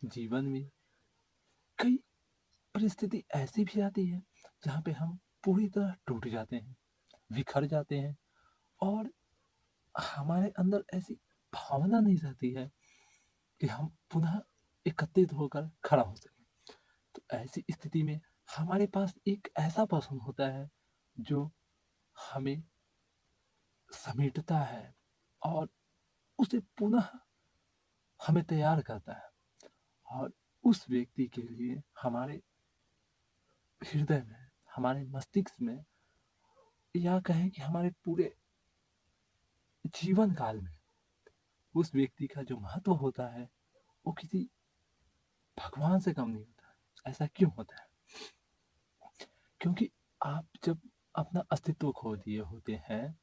जीवन में कई परिस्थिति ऐसी भी आती है जहाँ पे हम पूरी तरह टूट जाते हैं, बिखर जाते हैं और हमारे अंदर ऐसी भावना नहीं रहती है कि हम पुनः एकत्रित होकर खड़ा हो सकें। तो ऐसी स्थिति में हमारे पास एक ऐसा पर्सन होता है जो हमें समेटता है और उसे पुनः हमें तैयार करता है। और उस व्यक्ति के लिए हमारे हृदय में, हमारे मस्तिष्क में, या कहें कि हमारे पूरे जीवन काल में उस व्यक्ति का जो महत्व होता है वो किसी भगवान से कम नहीं होता। ऐसा क्यों होता है? क्योंकि आप जब अपना अस्तित्व खो दिए होते हैं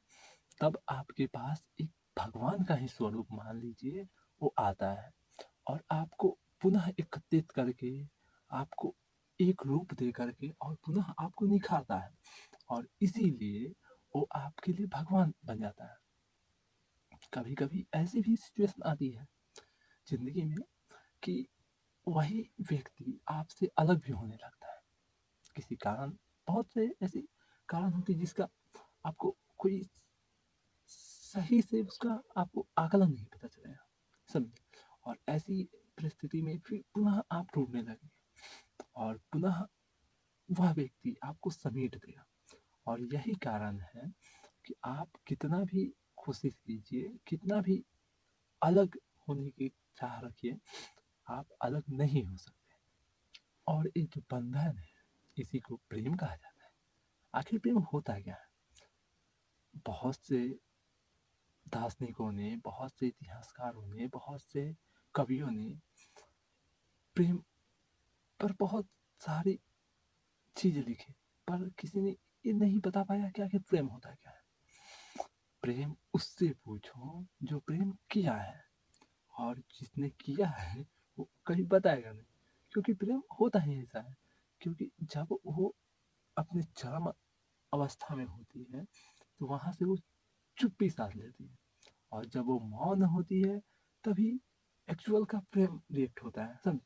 तब आपके पास एक भगवान का ही स्वरूप मान लीजिए वो आता है और आपको पुनः एकत्रित करके, आपको एक रूप दे करके और पुनः आपको निखारता है और इसीलिए वो आपके लिए भगवान बन जाता है। कभी कभी ऐसी भी सिचुएशन आती है जिंदगी में कि वही व्यक्ति आपसे अलग भी होने लगता है किसी कारण। बहुत से ऐसे कारण होते हैं जिसका आपको कोई सही से उसका आपको आकलन नहीं पता चलेगा, समझे। और ऐसी परिस्थिति में फिर पुनः आप टूटने लगे और पुनः वह व्यक्ति आपको समेट देगा। और यही कारण है कि आप कितना भी कोशिश कीजिए, कितना भी अलग होने की चाह रखिए, आप अलग नहीं हो सकते। और ये जो बंधन है इसी को प्रेम कहा जाता है। आखिर प्रेम होता क्या है? बहुत से दार्शनिकों ने, बहुत से इतिहासकारों ने, बहुत से कवियों ने प्रेम पर बहुत सारी चीजें लिखी, पर किसी ने ये नहीं बता पाया कि आखिर प्रेम होता क्या है। प्रेम उससे पूछो जो प्रेम किया है, और जिसने किया है वो कभी बताएगा नहीं, क्योंकि प्रेम होता ही ऐसा है। क्योंकि जब वो अपने चरम अवस्था में होती है तो वहां से वो चुप्पी साध लेती है, और जब वो मौन होती है तभी एक्चुअल का प्रेम रिएक्ट होता है, समझ।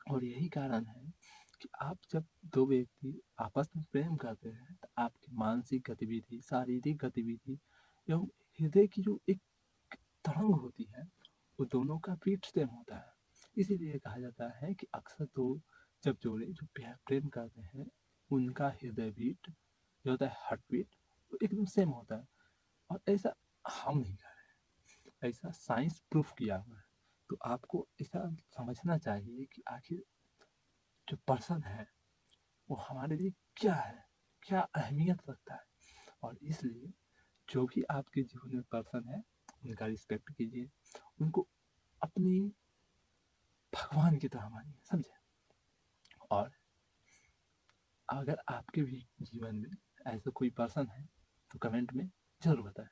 और यही कारण है कि आप जब दो व्यक्ति आपस में प्रेम करते हैं तो आपकी मानसिक गतिविधि, शारीरिक गतिविधि एवं हृदय की जो एक तरंग होती है वो दोनों का बीट सेम होता है। इसीलिए कहा जाता है कि अक्सर दो जब जोड़े जो प्रेम करते हैं उनका हृदय बीट जो होता है, हार्ट बीट, वो एकदम सेम होता है। और ऐसा हम नहीं कर रहे, ऐसा साइंस प्रूफ किया हुआ है। तो आपको ऐसा समझना चाहिए कि आखिर जो पर्सन है वो हमारे लिए क्या है, क्या अहमियत रखता है। और इसलिए जो भी आपके जीवन में पर्सन है उनका रिस्पेक्ट कीजिए, उनको अपनी भगवान की तरह मानिए, समझे। और अगर आपके भी जीवन में ऐसा कोई पर्सन है तो कमेंट में जरूर बताएं।